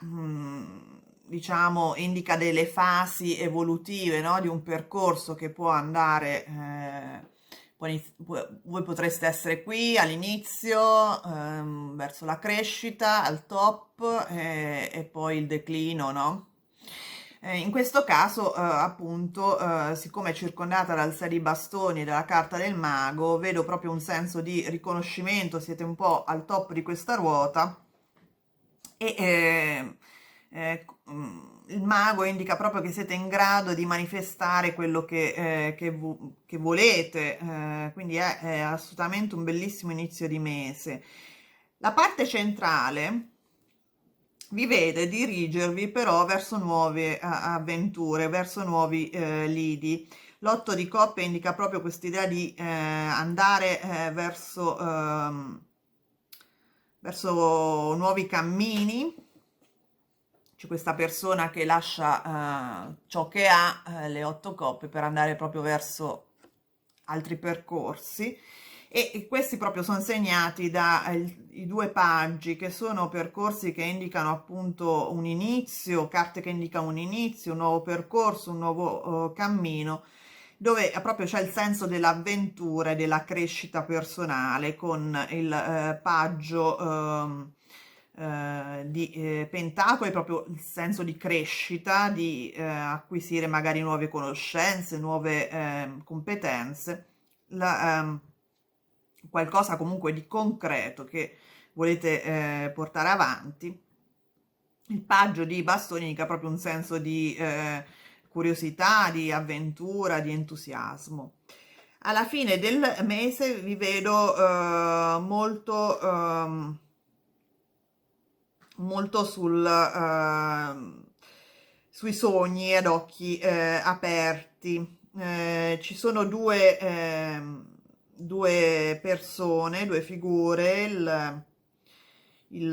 diciamo indica delle fasi evolutive, no? Di un percorso che può andare voi potreste essere qui all'inizio verso la crescita al top e poi il declino, no? In questo caso, appunto, siccome è circondata dal 6 di bastoni e dalla carta del mago, vedo proprio un senso di riconoscimento, siete un po' al top di questa ruota e il mago indica proprio che siete in grado di manifestare quello che volete, quindi è assolutamente un bellissimo inizio di mese. La parte centrale vi vede dirigervi però verso nuove avventure, verso nuovi lidi. L'otto di coppe indica proprio quest'idea di andare verso nuovi cammini. C'è questa persona che lascia ciò che ha, le otto coppe, per andare proprio verso altri percorsi, e questi proprio sono segnati dai due paggi, che sono percorsi che indicano appunto un inizio, carte che indicano un inizio, un nuovo percorso, un nuovo cammino, dove proprio c'è il senso dell'avventura e della crescita personale, con il paggio di pentacoli, proprio il senso di crescita, di acquisire magari nuove conoscenze, nuove competenze, qualcosa comunque di concreto che volete portare avanti. Il paggio di bastoni indica proprio un senso di curiosità, di avventura, di entusiasmo. Alla fine del mese vi vedo molto sui sogni ad occhi aperti. Ci sono due persone, due figure, il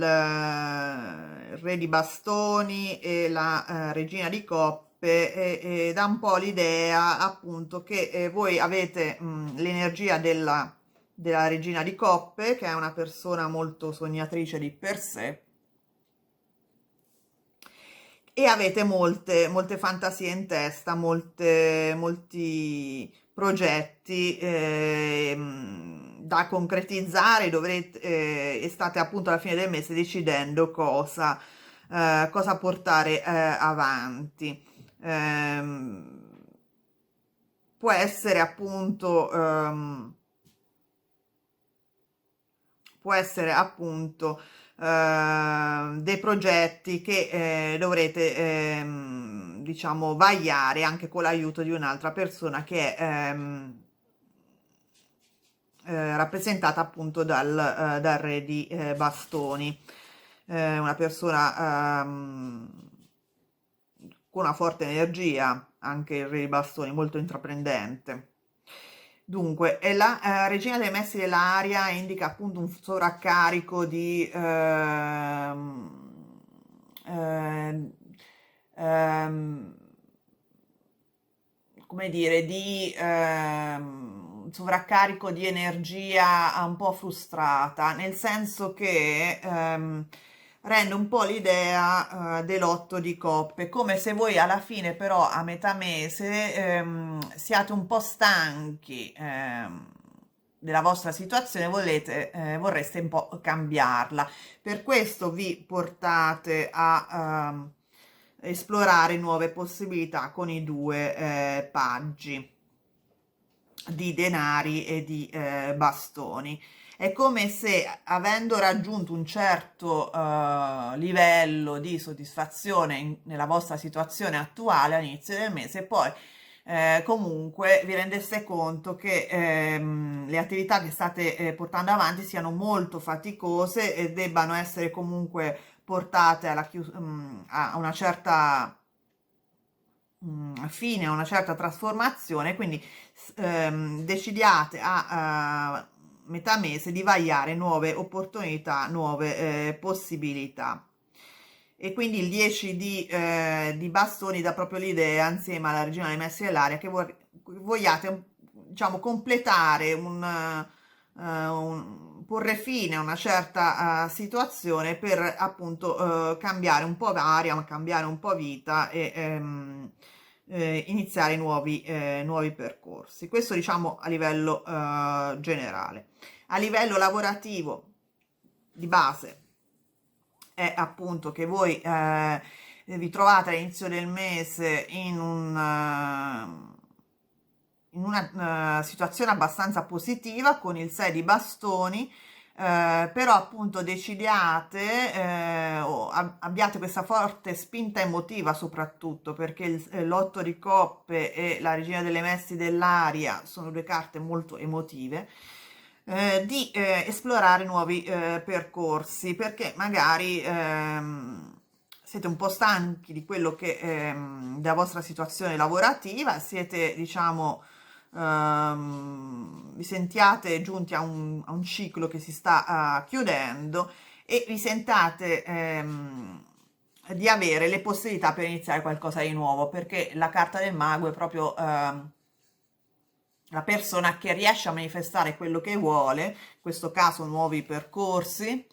re di bastoni e la regina di coppe, e dà un po' l'idea appunto che voi avete l'energia della regina di coppe, che è una persona molto sognatrice di per sé, e avete molte fantasie in testa, molti progetti da concretizzare, e state appunto alla fine del mese decidendo cosa portare avanti. Può essere appunto dei progetti che dovrete diciamo vagliare anche con l'aiuto di un'altra persona, che è rappresentata appunto dal re di bastoni, una persona con una forte energia, anche il re di bastoni, molto intraprendente. Dunque, e la regina dei messi dell'aria indica appunto un sovraccarico ehm, ehm, come dire, di sovraccarico di energia un po' frustrata, nel senso che rende un po' l'idea dell'otto di coppe, come se voi alla fine però a metà mese siate un po' stanchi della vostra situazione, vorreste un po' cambiarla. Per questo vi portate a esplorare nuove possibilità con i due paggi di denari e di bastoni. È come se, avendo raggiunto un certo livello di soddisfazione nella vostra situazione attuale all'inizio del mese, poi comunque vi rendeste conto che le attività che state portando avanti siano molto faticose e debbano essere comunque portate a una certa fine, a una certa trasformazione, quindi decidiate a metà mese di vagliare nuove opportunità, nuove possibilità. E quindi il 10 di bastoni dà proprio l'idea, insieme alla regina dei messi dell'aria, che vogliate, diciamo, completare porre fine a una certa situazione, per appunto cambiare un po' aria, cambiare un po' vita, e iniziare nuovi percorsi. Questo, diciamo, a livello generale. A livello lavorativo, di base, è appunto che voi vi trovate all'inizio del mese in una situazione abbastanza positiva, con il 6 di bastoni, però appunto decidiate o abbiate questa forte spinta emotiva soprattutto perché l'otto di coppe e la regina delle messi dell'aria sono due carte molto emotive, di esplorare nuovi percorsi perché magari siete un po' stanchi di quello che della vostra situazione lavorativa, siete diciamo vi sentiate giunti a un ciclo che si sta chiudendo e vi sentate di avere le possibilità per iniziare qualcosa di nuovo, perché la carta del mago è proprio la persona che riesce a manifestare quello che vuole, in questo caso nuovi percorsi,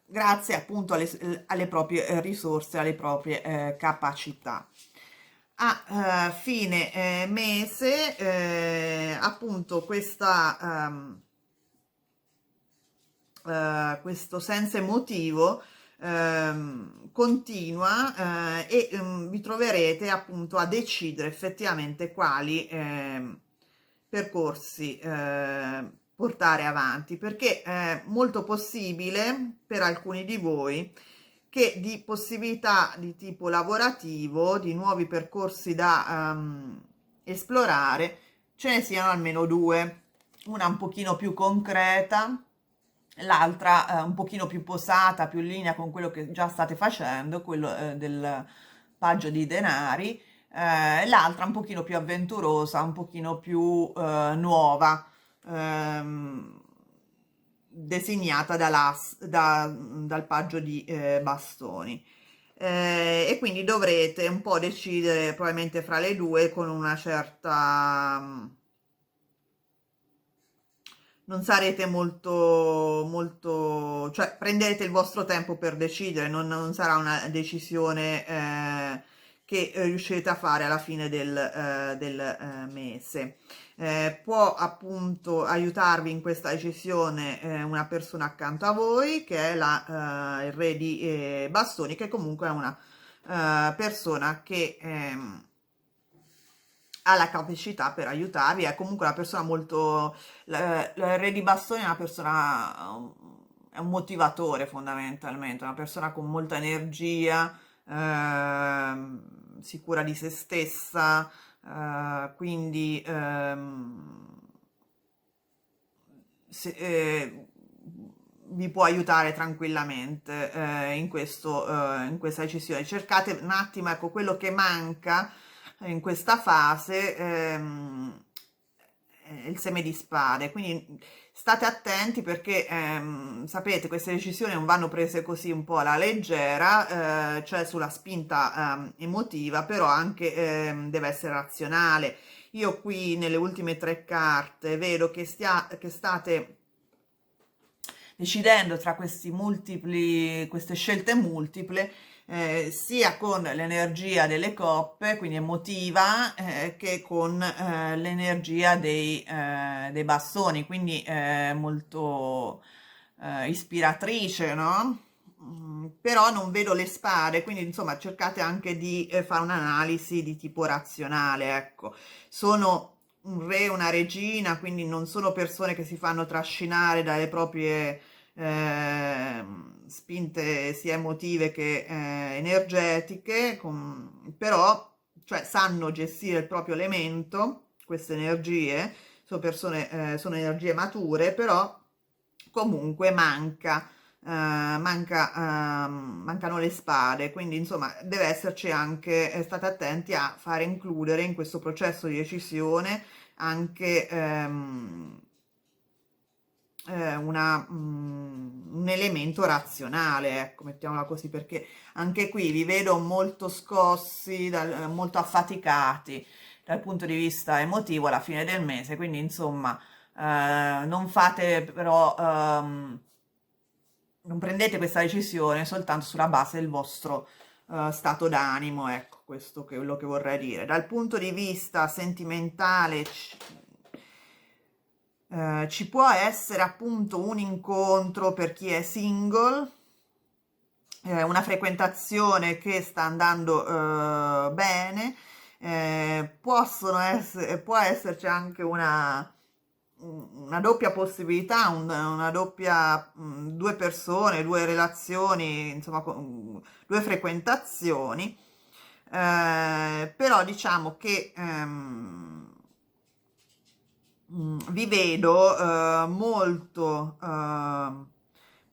grazie appunto alle proprie risorse, alle proprie capacità. A fine mese, appunto, questo senso emotivo continua e vi troverete appunto a decidere effettivamente quali percorsi portare avanti, perché è molto possibile per alcuni di voi che di possibilità di tipo lavorativo, di nuovi percorsi da esplorare, ce ne siano almeno due, una un pochino più concreta, l'altra un pochino più posata, più in linea con quello che già state facendo, quello del paggio di denari, l'altra un pochino più avventurosa, un pochino più nuova, ehm, designata dal paggio di bastoni. E quindi dovrete un po' decidere probabilmente fra le due con una certa non sarete molto, cioè prenderete il vostro tempo per decidere, non sarà una decisione che riuscirete a fare alla fine del mese. Può appunto aiutarvi in questa decisione una persona accanto a voi che è il re di bastoni, che comunque è una persona che ha la capacità per aiutarvi, è comunque una persona molto il re di bastoni è una persona, è un motivatore fondamentalmente, una persona con molta energia, sicura di se stessa, quindi vi può aiutare tranquillamente in questa decisione. Cercate un attimo, ecco, quello che manca in questa fase il seme di spade, quindi state attenti perché sapete queste decisioni non vanno prese così un po' alla leggera, cioè sulla spinta emotiva, però anche deve essere razionale. Io qui nelle ultime tre carte vedo che state decidendo tra queste scelte multiple, sia con l'energia delle coppe, quindi emotiva, che con l'energia dei bastoni, quindi molto ispiratrice, no? Però non vedo le spade, quindi insomma cercate anche di fare un'analisi di tipo razionale, ecco. Sono un re, una regina, quindi non sono persone che si fanno trascinare dalle proprie spinte sia emotive che energetiche, però cioè, sanno gestire il proprio elemento, queste energie, sono persone, sono energie mature, però comunque mancano le spade, quindi insomma deve esserci anche, state attenti a fare includere in questo processo di decisione anche un elemento razionale, ecco, mettiamola così, perché anche qui vi vedo molto scossi, molto affaticati dal punto di vista emotivo alla fine del mese, quindi insomma non fate però, non prendete questa decisione soltanto sulla base del vostro stato d'animo, ecco, questo è quello che vorrei dire. Dal punto di vista sentimentale ci può essere appunto un incontro per chi è single, una frequentazione che sta andando bene, può esserci anche una doppia possibilità, una doppia, due persone, due relazioni, insomma, due frequentazioni, però diciamo che vi vedo molto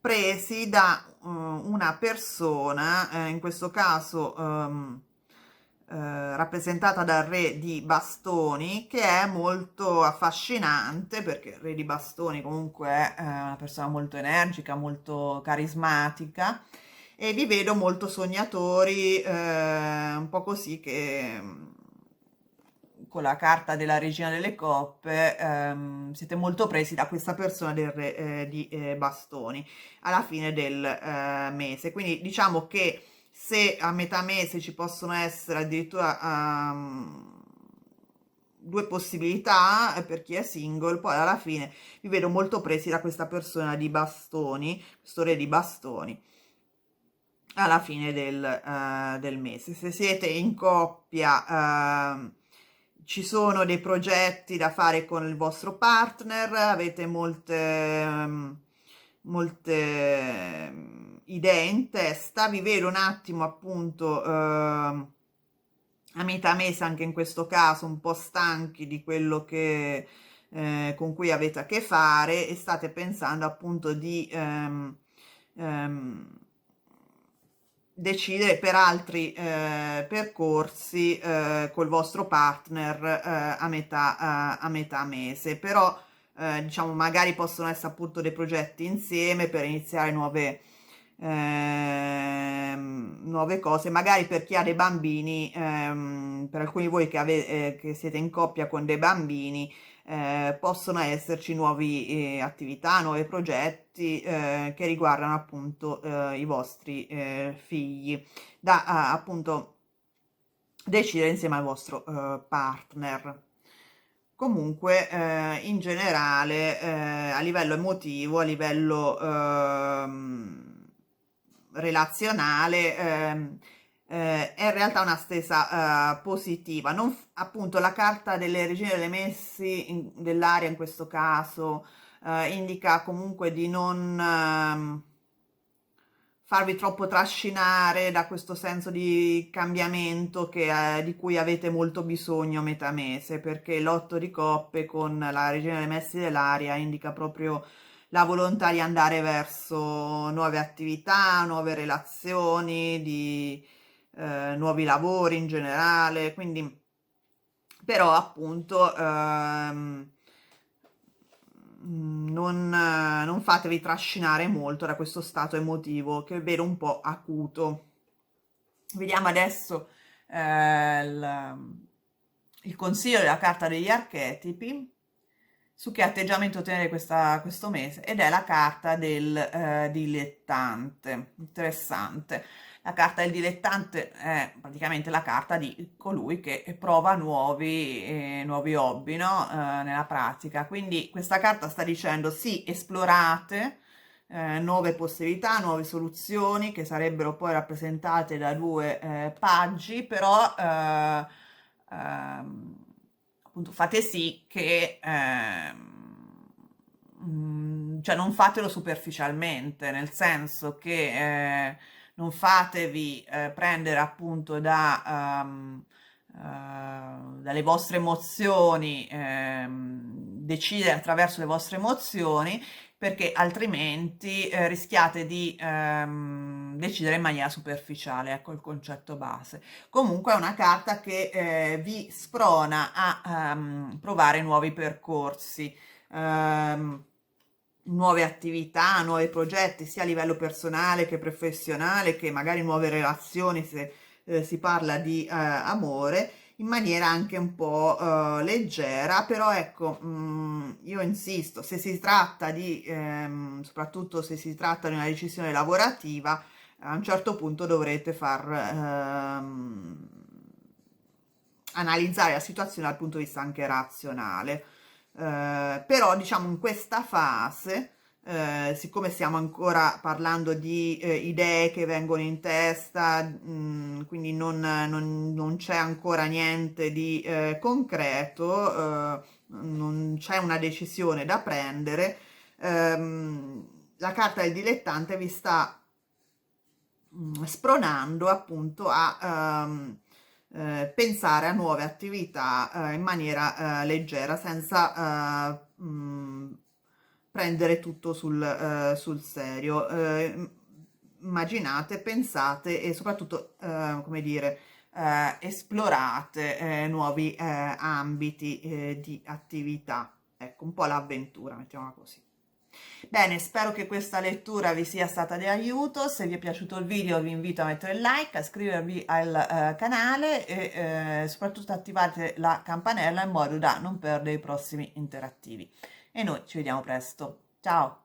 presi da una persona, in questo caso rappresentata dal re di bastoni, che è molto affascinante, perché il re di bastoni comunque è una persona molto energica, molto carismatica, e vi vedo molto sognatori, un po' così, che con la carta della regina delle coppe siete molto presi da questa persona del re di bastoni alla fine del mese. Quindi diciamo che se a metà mese ci possono essere addirittura due possibilità per chi è single, poi alla fine vi vedo molto presi da questa persona di bastoni, questo re di bastoni, alla fine del mese. Se siete in coppia, ci sono dei progetti da fare con il vostro partner, avete molte idee in testa, vi vedo un attimo appunto a metà mese anche in questo caso un po' stanchi di quello che con cui avete a che fare, e state pensando appunto di decidere per altri percorsi col vostro partner a metà mese. Però diciamo magari possono essere appunto dei progetti insieme per iniziare nuove cose, magari per chi ha dei bambini, per alcuni di voi che siete in coppia con dei bambini, possono esserci nuove attività, nuovi progetti che riguardano appunto i vostri figli, da appunto decidere insieme al vostro partner. Comunque, in generale, a livello emotivo, a livello relazionale, è in realtà una stesa positiva. Non, appunto, la carta delle regine delle messi dell'aria in questo caso indica comunque di non farvi troppo trascinare da questo senso di cambiamento di cui avete molto bisogno a metà mese, perché l'otto di coppe con la regina dei messi dell'aria indica proprio la volontà di andare verso nuove attività, nuove relazioni, nuovi lavori in generale. Quindi però appunto non fatevi trascinare molto da questo stato emotivo che vedo un po' acuto. Vediamo adesso il consiglio della carta degli archetipi su che atteggiamento tenere questo mese, ed è la carta del dilettante. Interessante. La carta del dilettante è praticamente la carta di colui che prova nuovi hobby, no? Nella pratica. Quindi questa carta sta dicendo sì, esplorate nuove possibilità, nuove soluzioni, che sarebbero poi rappresentate da due paggi, però appunto fate sì che cioè non fatelo superficialmente, nel senso che non fatevi prendere appunto dalle vostre emozioni, decidere attraverso le vostre emozioni, perché altrimenti rischiate di decidere in maniera superficiale, ecco il concetto base. Comunque è una carta che vi sprona a provare nuovi percorsi, nuove attività, nuovi progetti, sia a livello personale che professionale, che magari nuove relazioni, se si parla di amore, in maniera anche un po' leggera. Però ecco, io insisto, se si tratta soprattutto se si tratta di una decisione lavorativa, a un certo punto dovrete far analizzare la situazione dal punto di vista anche razionale. Però diciamo in questa fase, siccome stiamo ancora parlando di idee che vengono in testa, quindi non c'è ancora niente di concreto, non c'è una decisione da prendere, la carta del dilettante vi sta spronando appunto a pensare a nuove attività in maniera leggera, senza prendere tutto sul serio. Immaginate, pensate e soprattutto, come dire, esplorate nuovi ambiti di attività. Ecco, un po' l'avventura, mettiamola così. Bene, spero che questa lettura vi sia stata di aiuto. Se vi è piaciuto il video vi invito a mettere il like, a iscrivervi al canale e soprattutto attivate la campanella in modo da non perdere i prossimi interattivi. E noi ci vediamo presto. Ciao!